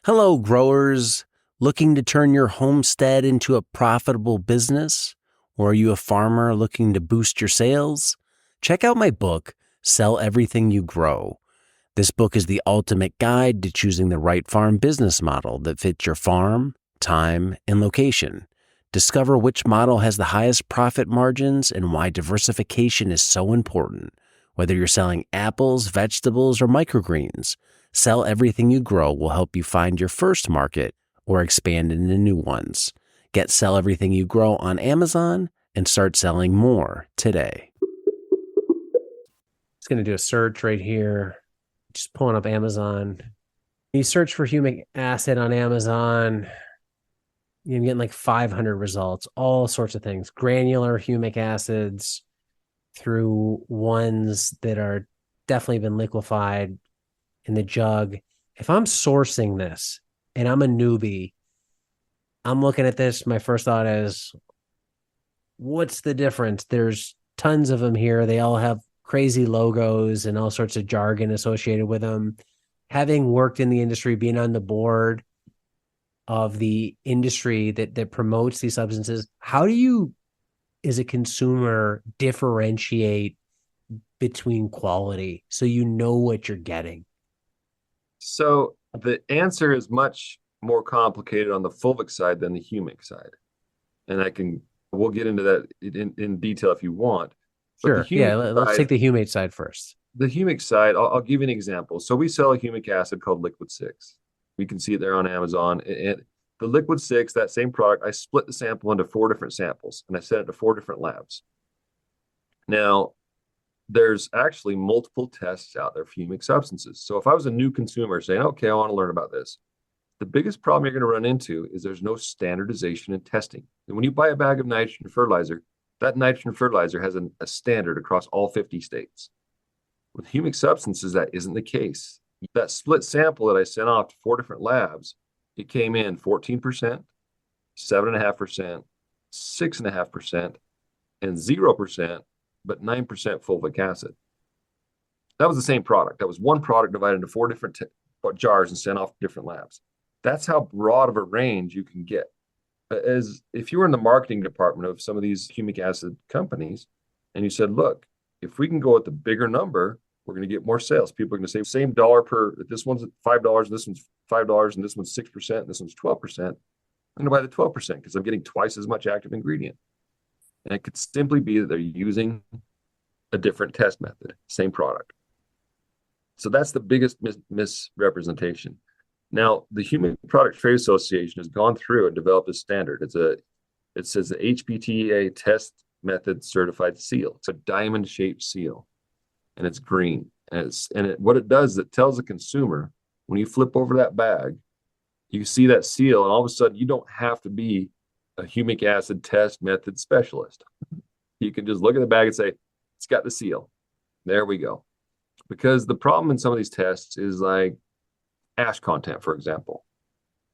Hello, growers. Looking to turn your homestead into a profitable business? Or are you a farmer looking to boost your sales? Check out my book, Sell Everything You Grow. This book is the ultimate guide to choosing the right farm business model that fits your farm, time, and location. Discover which model has the highest profit margins and why diversification is so important. Whether you're selling apples, vegetables, or microgreens, Sell Everything You Grow will help you find your first market or expand into new ones. Get Sell Everything You Grow on Amazon and start selling more today. It's going to do a search right here. Just pulling up Amazon. You search for humic acid on Amazon, you're getting like 500 results, all sorts of things. Granular humic acids through ones that are definitely been liquefied in the jug. If I'm sourcing this and I'm a newbie, I'm looking at this. My first thought is, what's the difference? There's tons of them here. They all have crazy logos and all sorts of jargon associated with them. Having worked in the industry, being on the board of the industry that promotes these substances, how do you, as a consumer, differentiate between quality so you know what you're getting? So the answer is much more complicated on the fulvic side than the humic side. And we'll get into that in detail if you want. But Sure. Yeah. Let's take the humate side first. the humic side, I'll give you an example. So we sell a humic acid called Liquid 6. We can see it there on Amazon. And the Liquid 6, that same product, I split the sample into 4 different samples and I sent it to 4 different labs. Now, there's actually multiple tests out there for humic substances. So if I was a new consumer saying, okay, I want to learn about this, the biggest problem you're going to run into is there's no standardization in testing. And when you buy a bag of nitrogen fertilizer, that nitrogen fertilizer has a standard across all 50 states. With humic substances, that isn't the case. That split sample that I sent off to 4 different labs, it came in 14%, 7.5%, 6.5%, and 0%, but 9% fulvic acid. That was the same product. That was one product divided into 4 different jars and sent off to different labs. That's how broad of a range you can get. As if you were in the marketing department of some of these humic acid companies and you said, look, if we can go with the bigger number, we're going to get more sales. People are going to say same dollar per, this one's $5, this one's $5, and this one's 6%, and this one's 12%. I'm going to buy the 12% because I'm getting twice as much active ingredient. And it could simply be that they're using a different test method, same product. So that's the biggest misrepresentation. Now, the Human Product Trade Association has gone through and developed a standard. It says the HPTA test method certified seal. It's a diamond-shaped seal, and it's green. What it does is it tells the consumer, when you flip over that bag, you see that seal, and all of a sudden you don't have to be a humic acid test method specialist. You can just look at the bag and say, it's got the seal. There we go. Because the problem in some of these tests is like ash content, for example.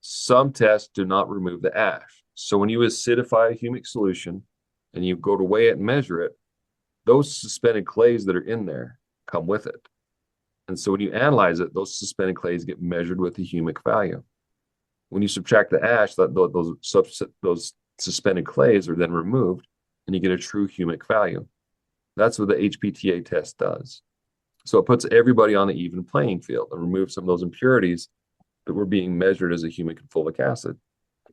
Some tests do not remove the ash. So when you acidify a humic solution and you go to weigh it and measure it, those suspended clays that are in there come with it. And so when you analyze it, those suspended clays get measured with the humic value. When you subtract the ash, those suspended clays are then removed and you get a true humic value. That's what the HPTA test does. So it puts everybody on the even playing field and removes some of those impurities that were being measured as a humic and fulvic acid.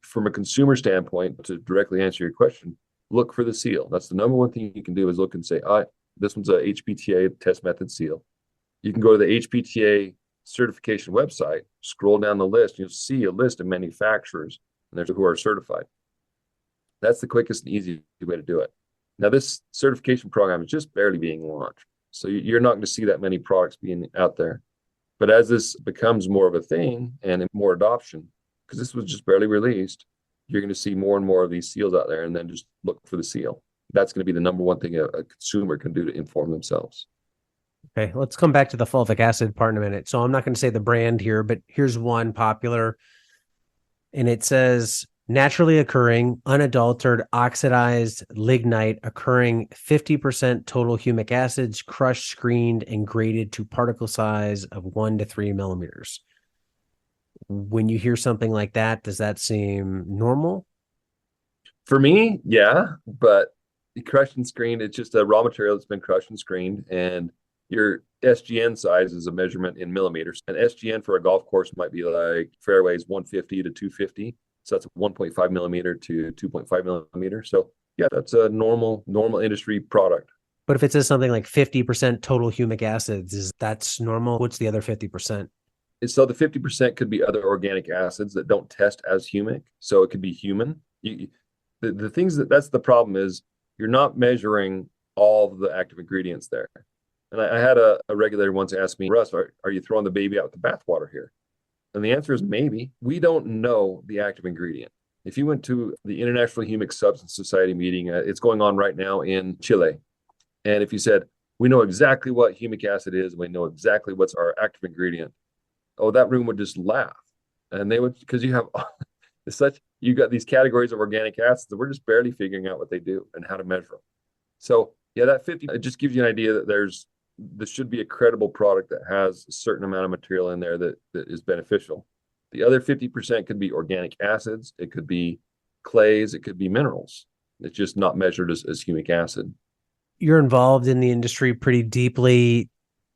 From a consumer standpoint, to directly answer your question, look for the seal. That's the number one thing you can do is look and say, this one's a HPTA test method seal. You can go to the HPTA certification website, scroll down the list, you'll see a list of manufacturers and there's who are certified. That's the quickest and easiest way to do it. Now, this certification program is just barely being launched. So you're not going to see that many products being out there. But as this becomes more of a thing and more adoption, because this was just barely released, you're going to see more and more of these seals out there, and then just look for the seal. That's going to be the number one thing a consumer can do to inform themselves. Okay, let's come back to the fulvic acid part in a minute. So I'm not going to say the brand here, but here's one popular. And it says naturally occurring, unadulterated, oxidized lignite occurring 50% total humic acids, crushed, screened, and graded to particle size of 1 to 3 millimeters. When you hear something like that, does that seem normal? For me, yeah, but crushed and screened, it's just a raw material that's been crushed and screened, and your SGN size is a measurement in millimeters. An SGN for a golf course might be like fairways 150 to 250. So that's 1.5 millimeter to 2.5 millimeter. So yeah, that's a normal industry product. But if it says something like 50% total humic acids, is that's normal? What's the other 50%? And so the 50% could be other organic acids that don't test as humic. So it could be human. The things that's the problem is you're not measuring all of the active ingredients there. And I had a regulator once ask me, Russ, are you throwing the baby out with the bathwater here? And the answer is maybe. We don't know the active ingredient. If you went to the International Humic Substance Society meeting, it's going on right now in Chile. And if you said, we know exactly what humic acid is, we know exactly what's our active ingredient, oh, that room would just laugh. And they would, because you have you got these categories of organic acids that we're just barely figuring out what they do and how to measure them. So yeah, that 50, it just gives you an idea that this should be a credible product that has a certain amount of material in there that is beneficial. The other 50% could be organic acids, it could be clays, it could be minerals. It's just not measured as humic acid. You're involved in the industry pretty deeply.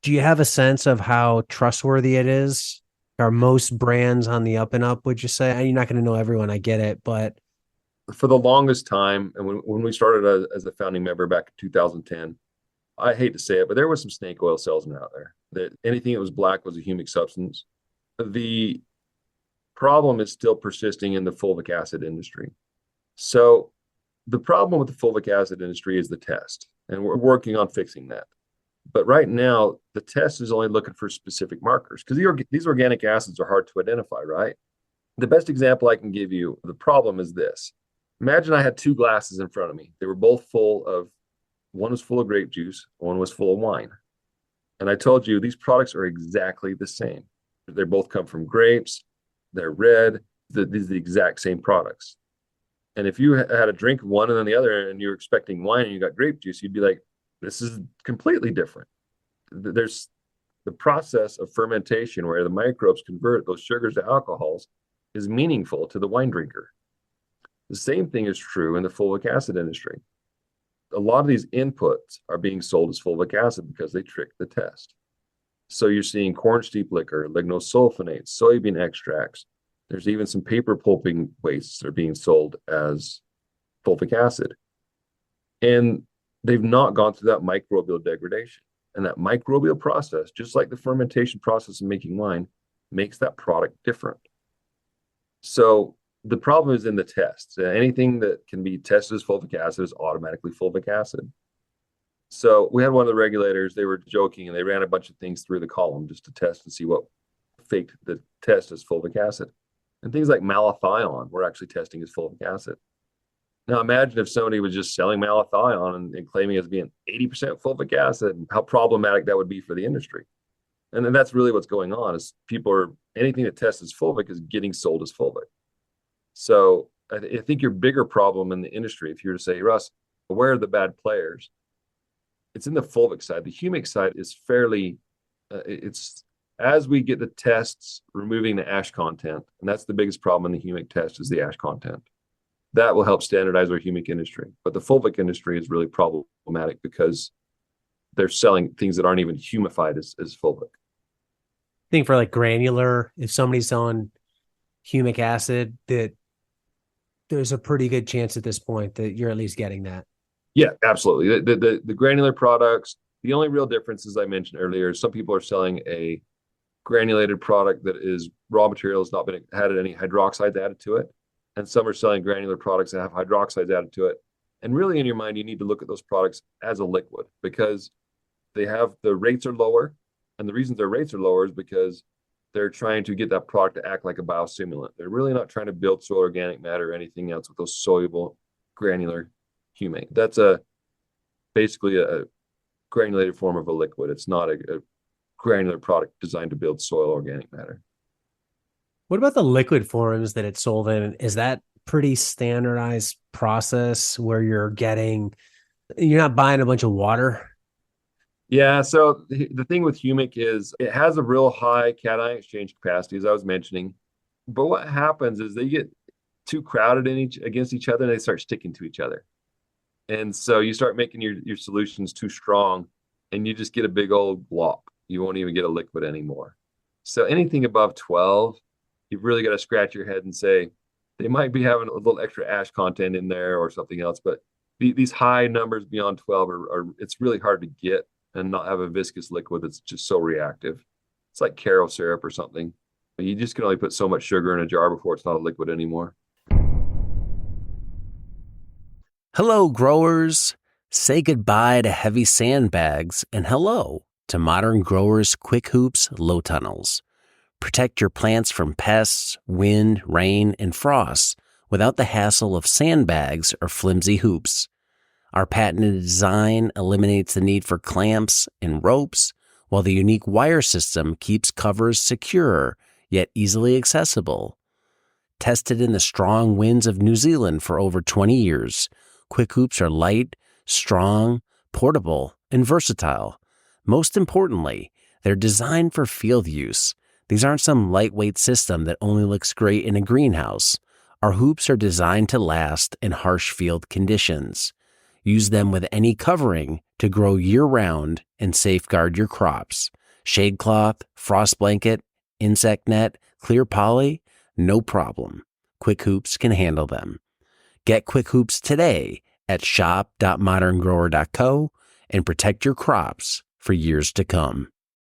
Do you have a sense of how trustworthy it is? Are most brands on the up and up, would you say? You're not going to know everyone, I get it, but For the longest time, and when we started as a founding member back in 2010, I hate to say it, but there was some snake oil salesmen out there that anything that was black was a humic substance. The problem is still persisting in the fulvic acid industry. So the problem with the fulvic acid industry is the test, and we're working on fixing that. But right now, the test is only looking for specific markers because these organic acids are hard to identify, right? The best example I can give you, the problem is this. Imagine I had two glasses in front of me. They were both full of, one was full of grape juice, one was full of wine. And I told you these products are exactly the same. They both come from grapes, they're red, these are the exact same products. And if you had a drink of one and then the other, and you're expecting wine and you got grape juice, you'd be like, this is completely different. There's the process of fermentation where the microbes convert those sugars to alcohols is meaningful to the wine drinker. The same thing is true in the fulvic acid industry. A lot of these inputs are being sold as fulvic acid because they trick the test. So you're seeing corn steep liquor, lignosulfonates, soybean extracts. There's even some paper pulping wastes that are being sold as fulvic acid. And they've not gone through that microbial degradation. And that microbial process, just like the fermentation process in making wine, makes that product different. So the problem is in the tests. Anything that can be tested as fulvic acid is automatically fulvic acid. So we had one of the regulators, they were joking and they ran a bunch of things through the column just to test and see what faked the test as fulvic acid. And things like malathion we're actually testing as fulvic acid. Now imagine if somebody was just selling malathion and claiming it as being 80% fulvic acid, and how problematic that would be for the industry. And then that's really what's going on is anything that tests as fulvic is getting sold as fulvic. So I think your bigger problem in the industry, if you were to say, Russ, where are the bad players? It's in the fulvic side. The humic side is fairly, it's as we get the tests removing the ash content, and that's the biggest problem in the humic test is the ash content. That will help standardize our humic industry. But the fulvic industry is really problematic because they're selling things that aren't even humified as fulvic. I think for like granular, if somebody's selling humic acid, that there's a pretty good chance at this point that you're at least getting that. Yeah, absolutely. The granular products, the only real difference, as I mentioned earlier, is some people are selling a granulated product that is raw material, has not been had any hydroxides added to it. And some are selling granular products that have hydroxides added to it. And really in your mind, you need to look at those products as a liquid because the rates are lower. And the reason their rates are lower is because they're trying to get that product to act like a biostimulant. They're really not trying to build soil organic matter or anything else with those soluble granular humic. That's basically a granulated form of a liquid. It's not a granular product designed to build soil organic matter. What about the liquid forms that it's sold in? Is that pretty standardized process where you're not buying a bunch of water? Yeah, so the thing with humic is it has a real high cation exchange capacity, as I was mentioning. But what happens is they get too crowded against each other and they start sticking to each other. And so you start making your solutions too strong and you just get a big old glop. You won't even get a liquid anymore. So anything above 12, you've really got to scratch your head and say, they might be having a little extra ash content in there or something else, but these high numbers beyond 12 it's really hard to get and not have a viscous liquid that's just so reactive. It's like Caro syrup or something. You just can only put so much sugar in a jar before it's not a liquid anymore. Hello, growers. Say goodbye to heavy sandbags and hello to Modern Growers Quick Hoops Low Tunnels. Protect your plants from pests, wind, rain, and frost without the hassle of sandbags or flimsy hoops. Our patented design eliminates the need for clamps and ropes, while the unique wire system keeps covers secure yet easily accessible. Tested in the strong winds of New Zealand for over 20 years, Quick Hoops are light, strong, portable, and versatile. Most importantly, they're designed for field use. These aren't some lightweight system that only looks great in a greenhouse. Our hoops are designed to last in harsh field conditions. Use them with any covering to grow year-round and safeguard your crops. Shade cloth, frost blanket, insect net, clear poly, no problem. Quick Hoops can handle them. Get Quick Hoops today at shop.moderngrower.co and protect your crops for years to come.